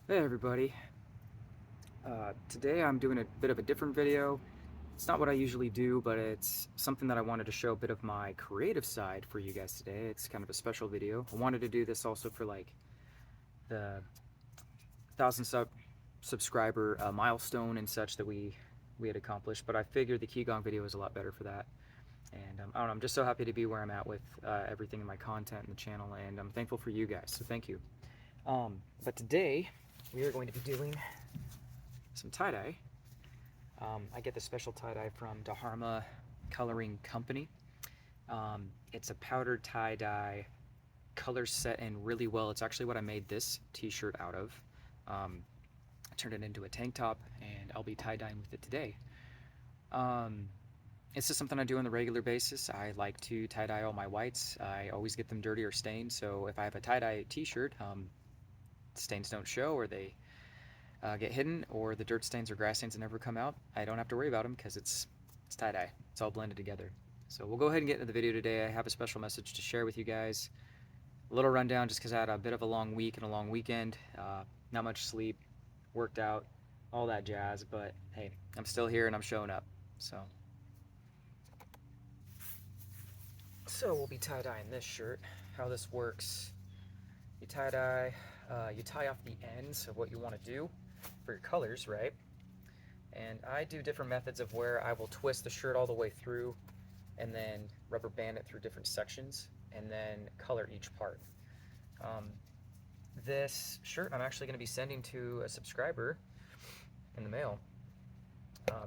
Hey everybody, today I'm doing a bit of a different video. It's not what I usually do, but it's something that I wanted to show a bit of my creative side for you guys today. It's kind of a special video. I wanted to do this also for like the 1,000 subscriber milestone and such that we had accomplished, but I figured the Qigong video was a lot better for that. And I don't know, I'm just so happy to be where I'm at with everything in my content and the channel, and I'm thankful for you guys, so thank you. But today we are going to be doing some tie-dye. I get the special tie-dye from Dharma Coloring Company. It's a powdered tie-dye, colors set in really well. It's actually what I made this t-shirt out of. I turned it into a tank top and I'll be tie-dyeing with it today. It's just something I do on a regular basis. I like to tie-dye all my whites. I always get them dirty or stained, so if I have a tie-dye t-shirt, stains don't show, or they get hidden, or the dirt stains or grass stains never come out, I don't have to worry about them because it's tie-dye. It's all blended together. So we'll go ahead and get into the video today. I have a special message to share with you guys. A little rundown just because I had a bit of a long week and a long weekend. Not much sleep, worked out, all that jazz, but hey, I'm still here and I'm showing up. So we'll be tie-dyeing this shirt. How this works, you tie-dye, you tie off the ends of what you want to do for your colors, right? And I do different methods of where I will twist the shirt all the way through and then rubber band it through different sections and then color each part. This shirt I'm actually going to be sending to a subscriber in the mail,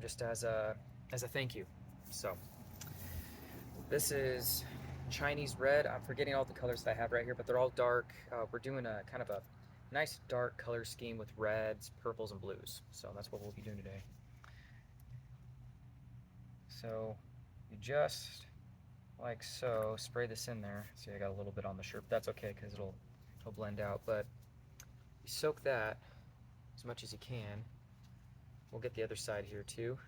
just as a thank you. So this is Chinese red. I'm forgetting all the colors that I have right here, but they're all dark. We're doing a kind of a nice dark color scheme with reds, purples, and blues. So that's what we'll be doing today. So you just, like so, spray this in there. See, I got a little bit on the shirt, but that's okay because it'll blend out. But you soak that as much as you can. We'll get the other side here too.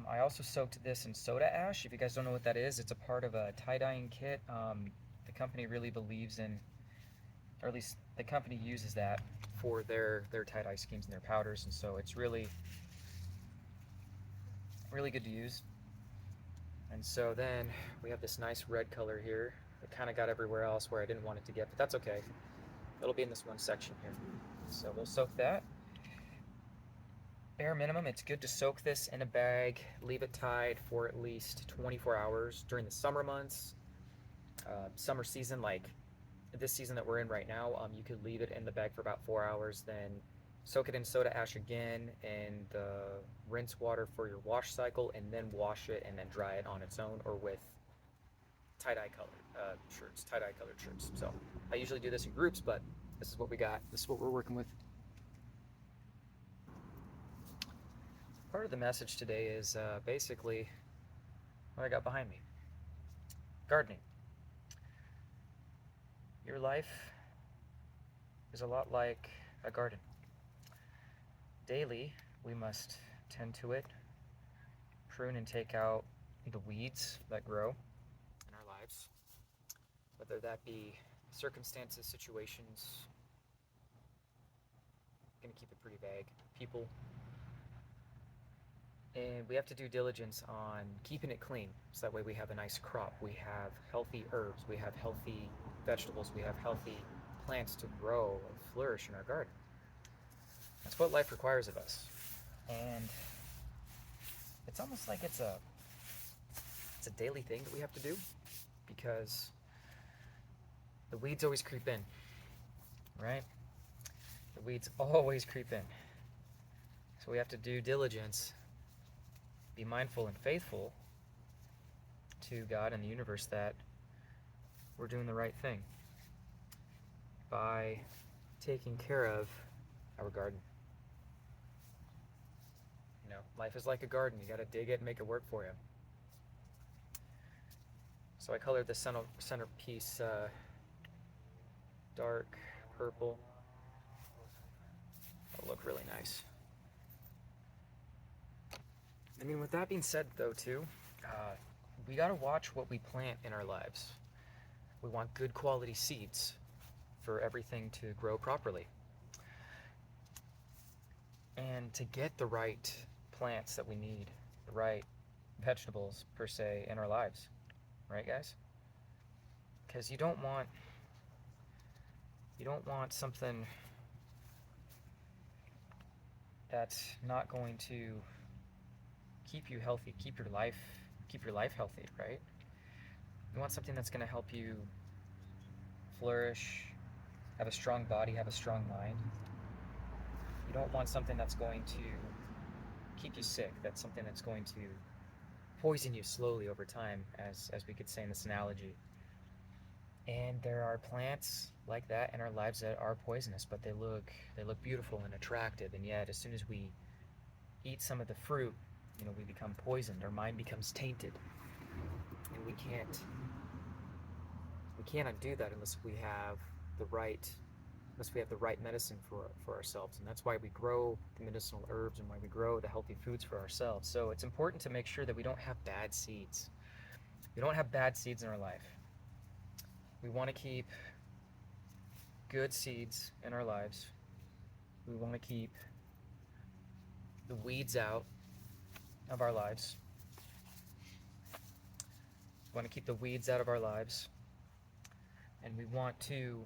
I also soaked this in soda ash. If you guys don't know what that is, it's a part of a tie-dyeing kit. The company really believes in, or at least the company uses that for their tie-dye schemes and their powders, and so it's really good to use. And so then we have this nice red color here. It kind of got everywhere else where I didn't want it to get, but that's okay. It'll be in this one section here. So we'll soak that. Bare minimum, it's good to soak this in a bag, leave it tied for at least 24 hours during the summer months. Summer season, like this season that we're in right now, you could leave it in the bag for about 4 hours, then soak it in soda ash again in the rinse water for your wash cycle, and then wash it and then dry it on its own or with tie-dye colored shirts, tie-dye colored shirts. So I usually do this in groups, but this is what we got. This is what we're working with. Part of the message today is basically what I got behind me. Gardening. Your life is a lot like a garden. Daily, we must tend to it, prune and take out the weeds that grow in our lives, whether that be circumstances, situations, I'm gonna keep it pretty vague, people, and we have to do diligence on keeping it clean so that way we have a nice crop, we have healthy herbs, we have healthy vegetables, we have healthy plants to grow and flourish in our garden. That's what life requires of us. And it's almost like it's a daily thing that we have to do, because the weeds always creep in, right? The weeds always creep in. So we have to do diligence, be mindful and faithful to God and the universe that we're doing the right thing by taking care of our garden. You know, life is like a garden. You gotta dig it and make it work for you. So I colored the centerpiece dark purple. It'll look really nice. I mean, with that being said, though, too, we gotta watch what we plant in our lives. We want good quality seeds. for everything to grow properly. And to get the right plants that we need, the right vegetables per se in our lives, right guys? Because you don't want something that's not going to keep you healthy, keep your life healthy, right? You want something that's going to help you flourish, have a strong body, have a strong mind. You don't want something that's going to keep you sick, that's something that's going to poison you slowly over time, as we could say in this analogy. And there are plants like that in our lives that are poisonous, but they look beautiful and attractive, and yet as soon as we eat some of the fruit, we become poisoned, our mind becomes tainted, and we can't undo that unless we have the right medicine for ourselves. And that's why we grow the medicinal herbs and why we grow the healthy foods for ourselves. So it's important to make sure that we don't have bad seeds. We don't have bad seeds in our life. We want to keep good seeds in our lives. We want to keep the weeds out of our lives. We want to keep the weeds out of our lives. And we want to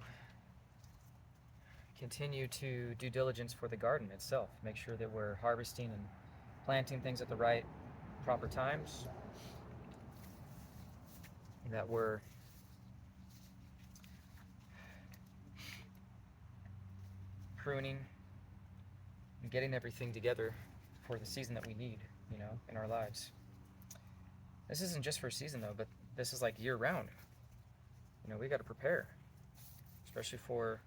continue to due diligence for the garden itself. Make sure that we're harvesting and planting things at the right, proper times. That we're pruning and getting everything together for the season that we need, in our lives. This isn't just for a season though, but this is like year round. We got to prepare, especially for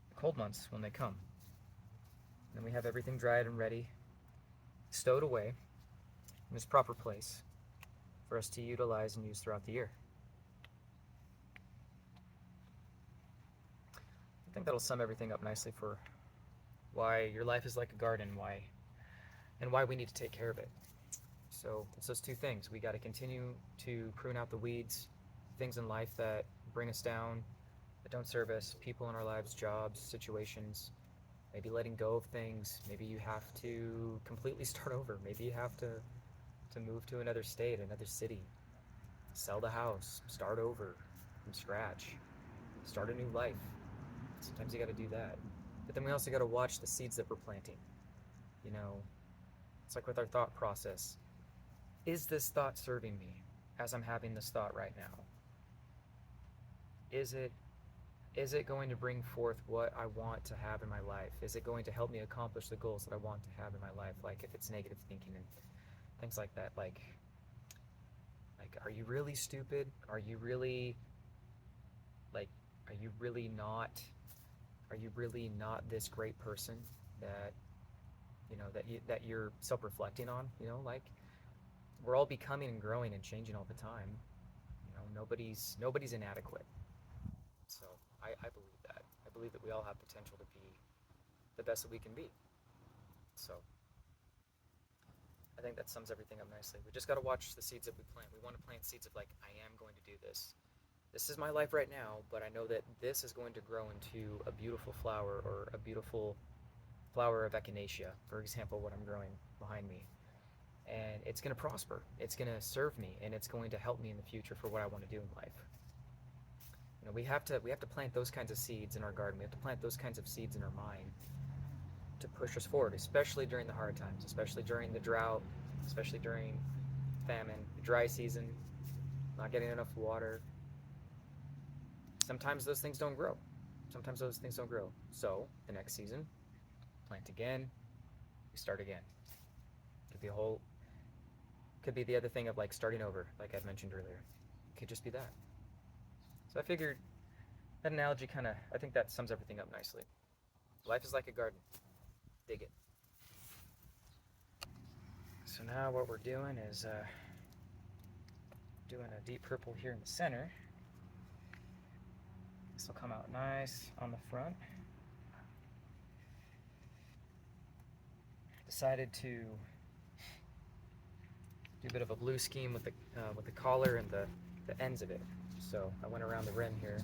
the cold months when they come. And we have everything dried and ready, stowed away in its proper place for us to utilize and use throughout the year. I think that'll sum everything up nicely for why your life is like a garden, why we need to take care of it. So it's those two things. We got to continue to prune out the weeds, things in life that bring us down, that don't serve us, people in our lives, jobs, situations, maybe letting go of things. Maybe you have to completely start over. Maybe you have to move to another state, another city, sell the house, start over from scratch, start a new life. Sometimes you got to do that. But then we also got to watch the seeds that we're planting. It's like with our thought process. Is this thought serving me as I'm having this thought right now? Is it going to bring forth what I want to have in my life? Is it going to help me accomplish the goals that I want to have in my life? Like if it's negative thinking and things like that, like are you really stupid? Are you really not this great person that that you're self-reflecting on? We're all becoming and growing and changing all the time. Nobody's inadequate. So I believe that. I believe that we all have potential to be the best that we can be. So I think that sums everything up nicely. We just got to watch the seeds that we plant. We want to plant seeds of I am going to do this. This is my life right now, but I know that this is going to grow into a beautiful flower, or a beautiful flower of echinacea, for example, what I'm growing behind me. And it's going to prosper. It's going to serve me, and it's going to help me in the future for what I want to do in life. We have to plant those kinds of seeds in our garden. We have to plant those kinds of seeds in our mind to push us forward, especially during the hard times, especially during the drought, especially during famine, the dry season, not getting enough water. Sometimes those things don't grow. So the next season, plant again, we start again. Could be the other thing of starting over, like I mentioned earlier. It could just be that. So I figured that analogy I think that sums everything up nicely. Life is like a garden. Dig it. So now what we're doing is doing a deep purple here in the center. This will come out nice on the front. Decided to do a bit of a blue scheme with the collar and the ends of it. So I went around the rim here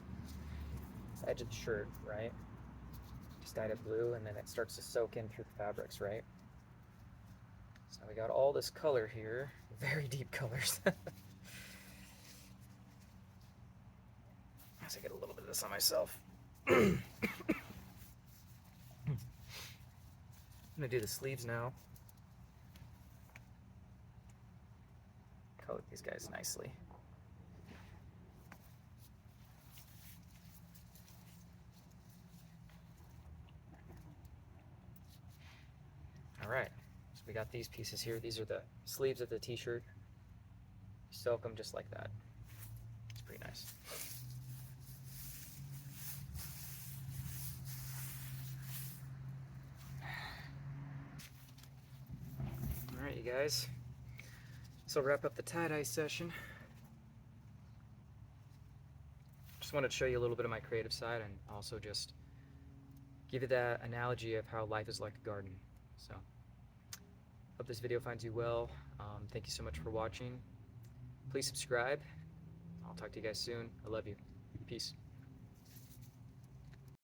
edge of the shirt, right? Just dyed it blue, and then it starts to soak in through the fabrics, right? So we got all this color here, very deep colors. As I get a little bit of this on myself. I'm gonna do the sleeves now. Color these guys nicely. All right, so we got these pieces here. These are the sleeves of the t-shirt. Silk them just like that. It's pretty nice. All right, you guys. So I'll wrap up the tie-dye session. Just wanted to show you a little bit of my creative side and also just give you that analogy of how life is like a garden. So hope this video finds you well. Thank you so much for watching. Please subscribe. I'll talk to you guys soon. I love you. Peace.